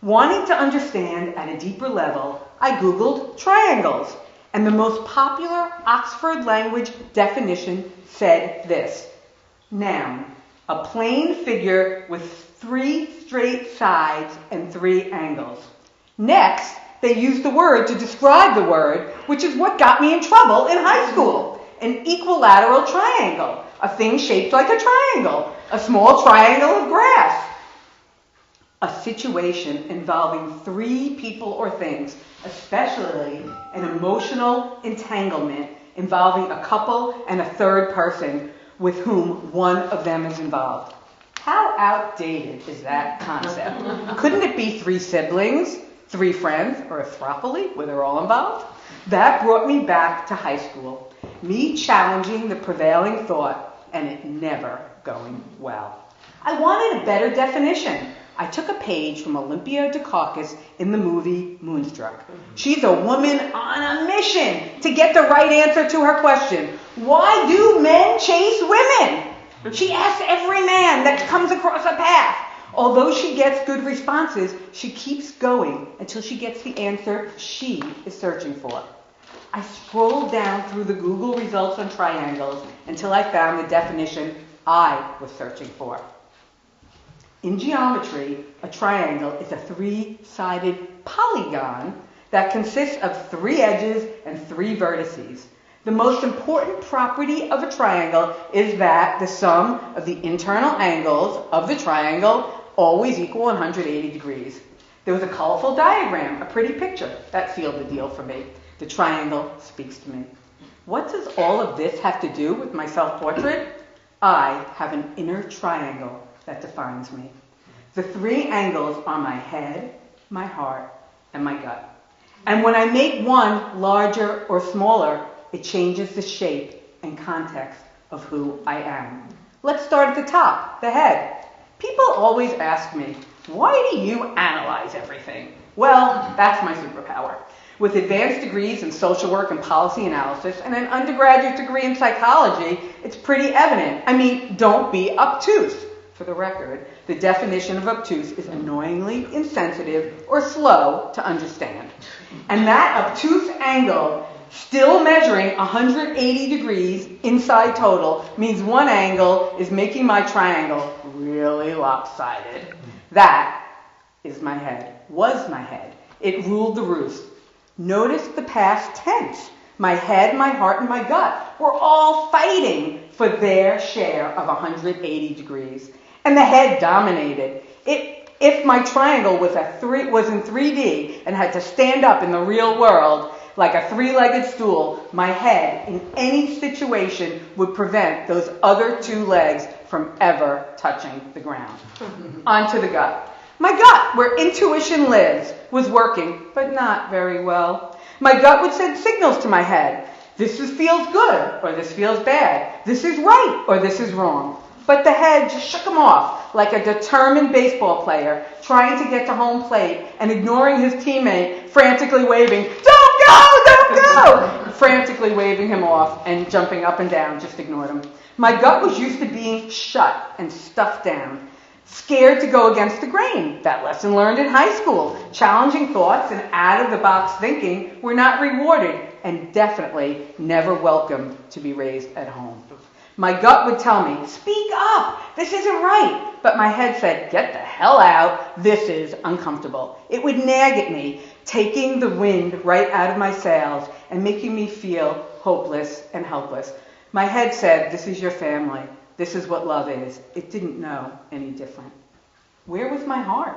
Wanting to understand at a deeper level, I Googled triangles, and the most popular Oxford language definition said this: noun, a plane figure with 3 straight sides and 3 angles. Next, they used the word to describe the word, which is what got me in trouble in high school. An equilateral triangle, a thing shaped like a triangle, a small triangle of grass. A situation involving 3 people or things, especially an emotional entanglement involving a couple and a third person with whom one of them is involved. How outdated is that concept? Couldn't it be 3 siblings, 3 friends, or a throuple where they're all involved? That brought me back to high school, me challenging the prevailing thought, and it never going well. I wanted a better definition. I took a page from Olympia Dukakis in the movie Moonstruck. She's a woman on a mission to get the right answer to her question. Why do men chase women? She asks every man that comes across her path. Although she gets good responses, she keeps going until she gets the answer she is searching for. I scrolled down through the Google results on triangles until I found the definition I was searching for. In geometry, a triangle is a 3-sided polygon that consists of 3 edges and 3 vertices. The most important property of a triangle is that the sum of the internal angles of the triangle always equal 180 degrees. There was a colorful diagram, a pretty picture. That sealed the deal for me. The triangle speaks to me. What does all of this have to do with my self-portrait? I have an inner triangle that defines me. The 3 angles are my head, my heart, and my gut. And when I make one larger or smaller, it changes the shape and context of who I am. Let's start at the top, the head. People always ask me, why do you analyze everything? Well, that's my superpower. With advanced degrees in social work and policy analysis and an undergraduate degree in psychology, it's pretty evident. I mean, don't be obtuse. For the record, the definition of obtuse is annoyingly insensitive or slow to understand. And that obtuse angle, still measuring 180 degrees inside total, means one angle is making my triangle really lopsided. That is my head, was my head. It ruled the roost. Notice the past tense. My head, my heart, and my gut were all fighting for their share of 180 degrees. And the head dominated. If my triangle was in 3D and had to stand up in the real world like a 3-legged stool, my head in any situation would prevent those other 2 legs from ever touching the ground. Onto the gut. My gut, where intuition lives, was working, but not very well. My gut would send signals to my head. This feels good, or this feels bad. This is right, or this is wrong. But the head just shook him off like a determined baseball player trying to get to home plate and ignoring his teammate, frantically waving, "Don't go, don't go!" frantically waving him off and jumping up and down, just ignored him. My gut was used to being shut and stuffed down. Scared to go against the grain. That lesson learned in high school. Challenging thoughts and out-of-the-box thinking were not rewarded and definitely never welcomed to be raised at home. My gut would tell me, speak up, this isn't right. But my head said, get the hell out, this is uncomfortable. It would nag at me, taking the wind right out of my sails and making me feel hopeless and helpless. My head said, this is your family. This is what love is. It didn't know any different. Where was my heart?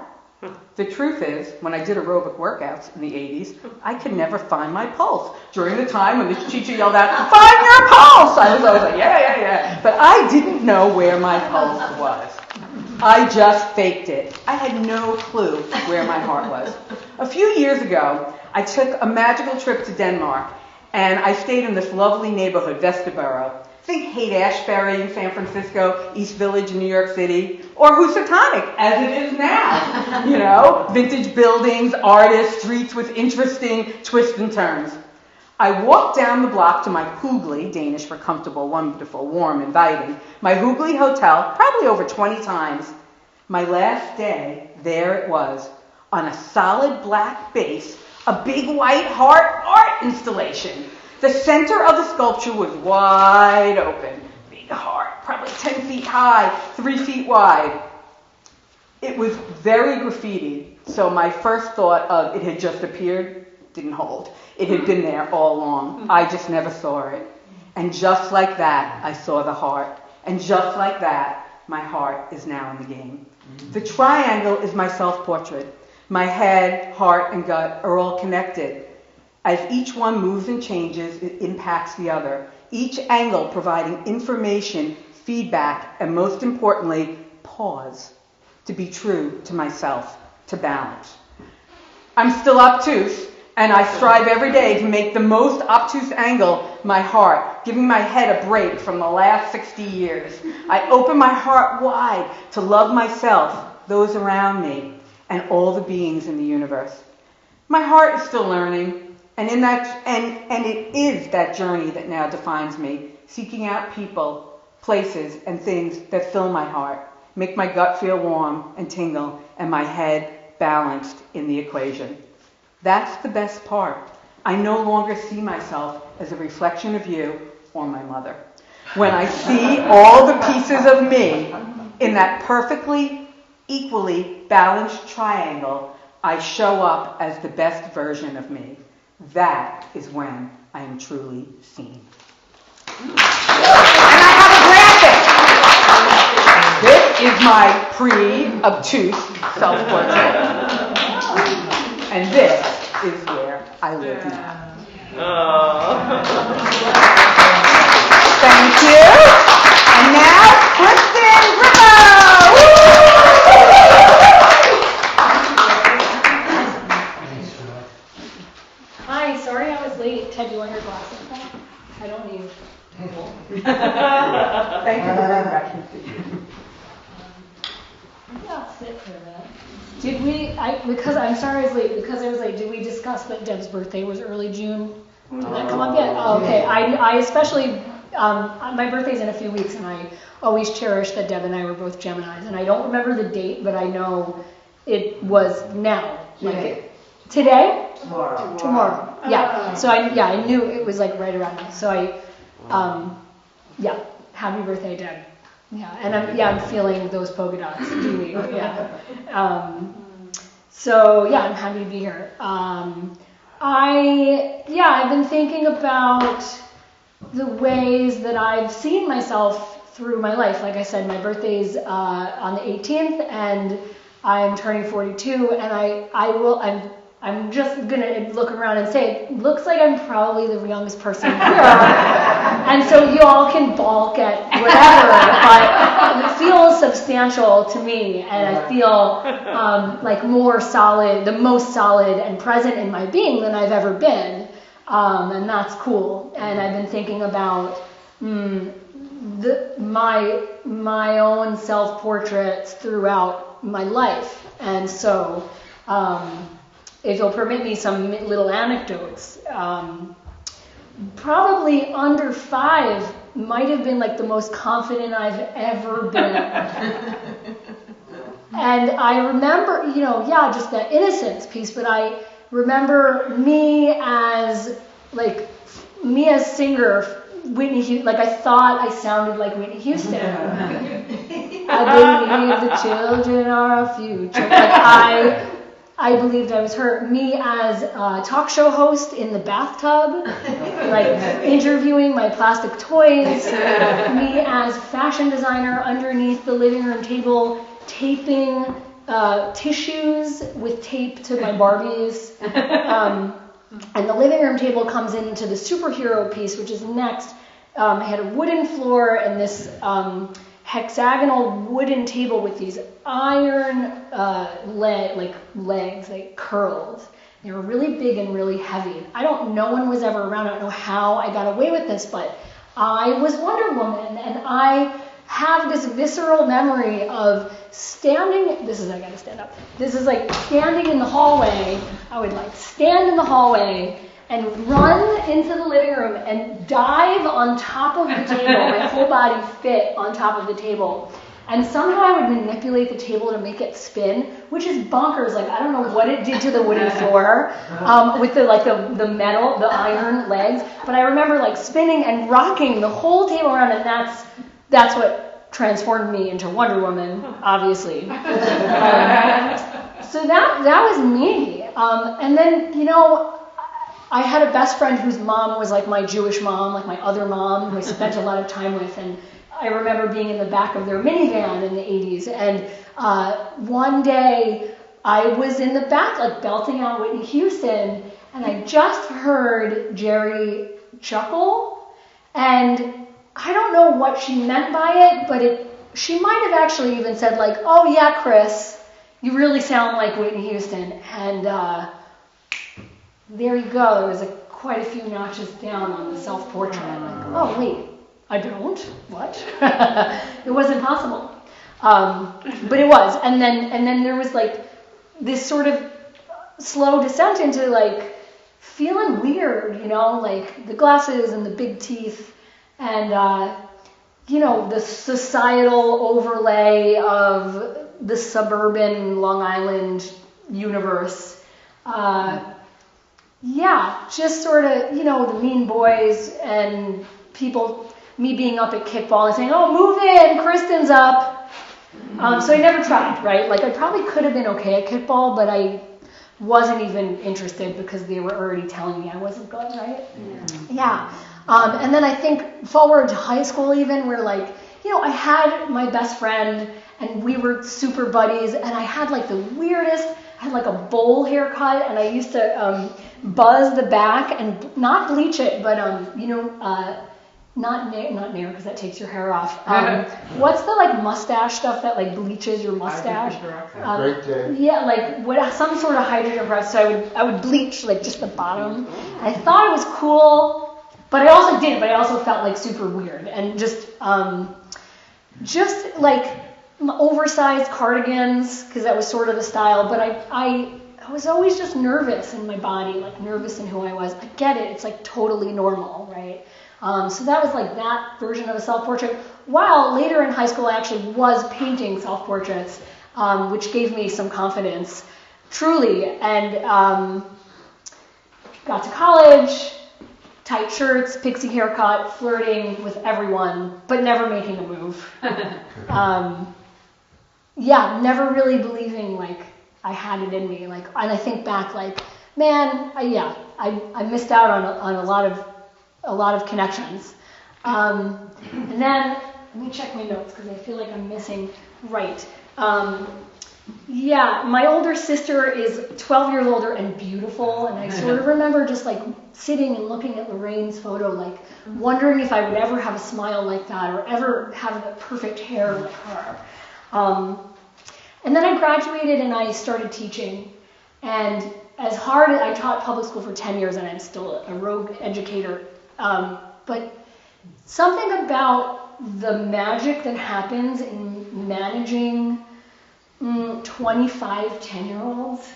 The truth is, when I did aerobic workouts in the 80s, I could never find my pulse. During the time when the teacher yelled out, find your pulse! I was always like, yeah. But I didn't know where my pulse was. I just faked it. I had no clue where my heart was. A few years ago, I took a magical trip to Denmark, and I stayed in this lovely neighborhood, Vesterboro. Think Haight-Ashbury in San Francisco, East Village in New York City, or Housatonic, as it is now. You know, vintage buildings, artists, streets with interesting twists and turns. I walked down the block to my Hugli, Danish for comfortable, wonderful, warm, inviting, my Hugli hotel, probably over 20 times. My last day, there it was, on a solid black base, a big white heart art installation. The center of the sculpture was wide open. Big heart, probably 10 feet high, 3 feet wide. It was very graffiti, so my first thought of it had just appeared didn't hold. It had been there all along. I just never saw it. And just like that, I saw the heart. And just like that, my heart is now in the game. The triangle is my self-portrait. My head, heart, and gut are all connected. As each one moves and changes, it impacts the other. Each angle providing information, feedback, and most importantly, pause. To be true to myself, to balance. I'm still obtuse, and I strive every day to make the most obtuse angle my heart, giving my head a break from the last 60 years. I open my heart wide to love myself, those around me, and all the beings in the universe. My heart is still learning. And it is that journey that now defines me, seeking out people, places, and things that fill my heart, make my gut feel warm and tingle, and my head balanced in the equation. That's the best part. I no longer see myself as a reflection of you or my mother. When I see all the pieces of me in that perfectly, equally balanced triangle, I show up as the best version of me. That is when I am truly seen. And I have a graphic. This is my pre-obtuse self-portrait. And this is where I live now. Thank you. And now, Kristen Grippo. Woo! Hi, sorry I was late. Ted, do you want your glasses back? I don't need. Thank you very much. Maybe I'll sit for a minute. Did we, because I'm sorry I was late, because I was late, did we discuss that Deb's birthday was early June? Did that come up yet? Oh, okay. I especially, my birthday's in a few weeks, and I always cherish that Deb and I were both Geminis. And I don't remember the date, but I know it was now. Today? Tomorrow. Yeah. So I knew it was like right around now. So happy birthday, Deb. Yeah, and I'm feeling those polka dots. Yeah. I'm happy to be here. I've been thinking about the ways that I've seen myself through my life. Like I said, my birthday's on the 18th, and I'm turning 42, and I'm just gonna look around and say, it looks like I'm probably the youngest person here. And so you all can balk at whatever, but it feels substantial to me, and I feel like more solid, the most solid and present in my being than I've ever been. And that's cool. And I've been thinking about my own self-portraits throughout my life. And so if you'll permit me some little anecdotes, probably under 5 might have been like the most confident I've ever been. And I remember, just that innocence piece, but I remember me as singer, Whitney Houston, like I thought I sounded like Whitney Houston. I believe the children are our future. Like I believed I was her. Me as a talk show host in the bathtub, like interviewing my plastic toys. Me as fashion designer underneath the living room table, taping tissues with tape to my Barbies. And the living room table comes into the superhero piece, which is next. I had a wooden floor and this hexagonal wooden table with these iron legs, like curled. They were really big and really heavy. No one was ever around. I don't know how I got away with this, but I was Wonder Woman, and I have this visceral memory of standing. I gotta stand up. This is like standing in the hallway. I would like stand in the hallway and run into the living room and dive on top of the table. My whole body fit on top of the table. And somehow I would manipulate the table to make it spin, which is bonkers. Like, I don't know what it did to the wooden floor with the metal, the iron legs. But I remember like spinning and rocking the whole table around, and that's what transformed me into Wonder Woman, obviously. So that was me. And then, I had a best friend whose mom was like my Jewish mom, like my other mom, who I spent a lot of time with. And I remember being in the back of their minivan in the 80s. And one day I was in the back, like belting out Whitney Houston, and I just heard Jerry chuckle. And I don't know what she meant by it, but she might have actually even said like, "Oh yeah, Chris, you really sound like Whitney Houston." And there you go. There was quite a few notches down on the self-portrait. Like, oh wait, I don't. What? It wasn't possible, but it was. And then there was like this sort of slow descent into like feeling weird, like the glasses and the big teeth, and the societal overlay of the suburban Long Island universe. Just sort of, the mean boys and people, me being up at kickball and saying, "Oh, move in, Kristen's up." So I never tried, right? Like I probably could have been okay at kickball, but I wasn't even interested because they were already telling me I wasn't good, right? Yeah. And then I think forward to high school even, where like, I had my best friend and we were super buddies, and I had like the weirdest, I had like a bowl haircut, and I used to buzz the back and not bleach it, but not nair because that takes your hair off. What's the like mustache stuff that like bleaches your mustache? Great day. Yeah, like some sort of hydrogen peroxide. So I would bleach like just the bottom. I thought it was cool, but I also felt like super weird, and just like oversized cardigans because that was sort of the style. But I was always just nervous in my body, like nervous in who I was. I get it. It's like totally normal, right? So that was like that version of a self-portrait. While later in high school, I actually was painting self-portraits, which gave me some confidence, truly. And got to college, tight shirts, pixie haircut, flirting with everyone, but never making a move. Never really believing like I had it in me. Like, and I think back like, man, I missed out on a lot of connections. And then let me check my notes because I feel like I'm missing right. My older sister is 12 years older and beautiful, and I sort of remember just like sitting and looking at Lorraine's photo, like wondering if I would ever have a smile like that or ever have the perfect hair like her. And then I graduated and I started teaching, and as hard as I taught public school for 10 years, and I'm still a rogue educator, but something about the magic that happens in managing 25 10-year-olds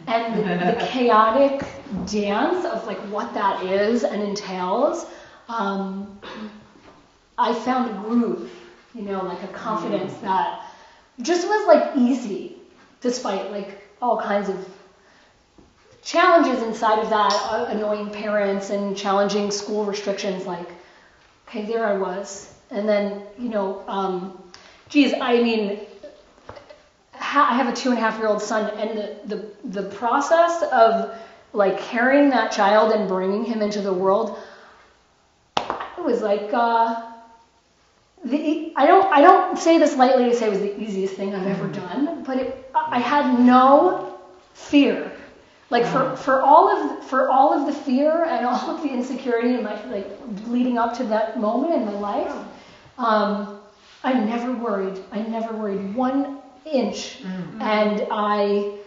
and the chaotic dance of like what that is and entails, I found a groove, like a confidence that just was like easy, despite like all kinds of challenges inside of that, annoying parents and challenging school restrictions. Like, okay, there I was. And then, you know, geez, I mean, I have a 2.5-year-old son, and the process of like carrying that child and bringing him into the world, it was like, I don't say this lightly to say it was the easiest thing I've ever done, but I had no fear. Like for all of the fear and all of the insecurity in my like leading up to that moment in my life, I never worried. I never worried 1 inch. And I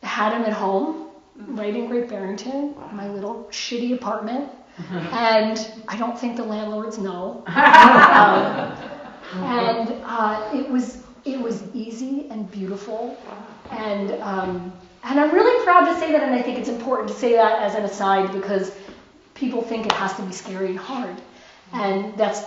had him at home, right in Great Barrington, my little shitty apartment. And I don't think the landlords know. It was easy and beautiful, and I'm really proud to say that, and I think it's important to say that as an aside because people think it has to be scary and hard, and that's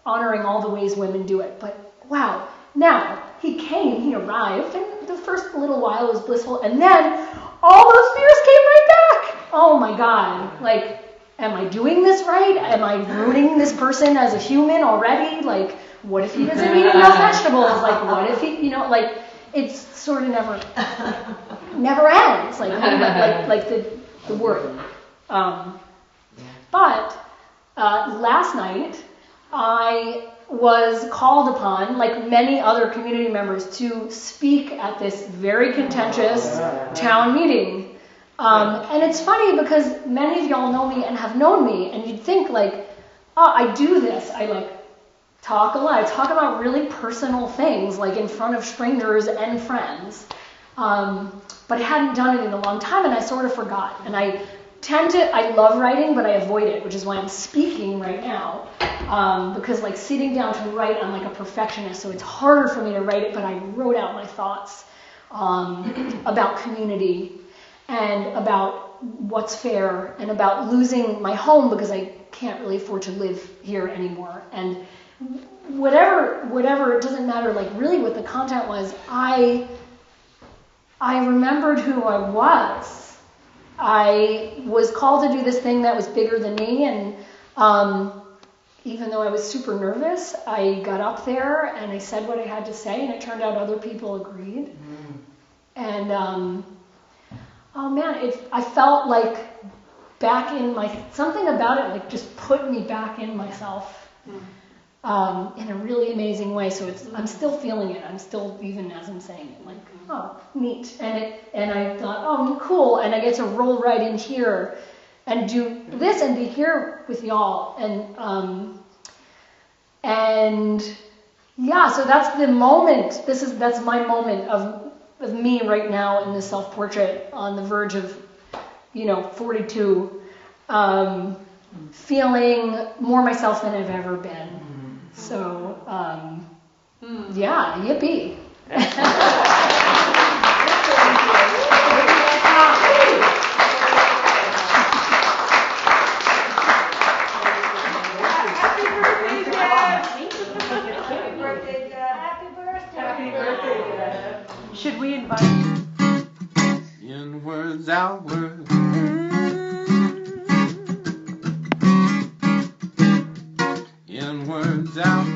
honoring all the ways women do it. But wow, now he arrived, and the first little while was blissful, and then all those fears came right back. Oh my God, like, am I doing this right? Am I ruining this person as a human already? Like, what if he doesn't eat enough vegetables? Like, what if he, you know, like, it's sort of never ends. Like the worry. But last night, I was called upon, like many other community members, to speak at this very contentious town meeting. And it's funny because many of y'all know me and have known me, and you'd think like, oh, I do this. I like talk a lot. I talk about really personal things, like in front of strangers and friends. But I hadn't done it in a long time, and I sort of forgot. And I love writing, but I avoid it, which is why I'm speaking right now. Because like sitting down to write, I'm like a perfectionist, so it's harder for me to write it, but I wrote out my thoughts about community and about what's fair and about losing my home because I can't really afford to live here anymore. And whatever, it doesn't matter, like really what the content was, I remembered who I was. I was called to do this thing that was bigger than me, and even though I was super nervous, I got up there and I said what I had to say, and it turned out other people agreed. And oh man, I felt like back in something about it like just put me back in myself. In a really amazing way. So I'm still feeling it. I'm still, even as I'm saying it, like, oh, neat. And I thought, oh, cool. And I get to roll right in here and do this and be here with y'all. And yeah, so that's the moment. That's my moment of me right now in this self-portrait on the verge of, 42, feeling more myself than I've ever been. So, yeah, yippee. Happy birthday, Dad. Should we invite inwards, outwards? Inwards, outwards.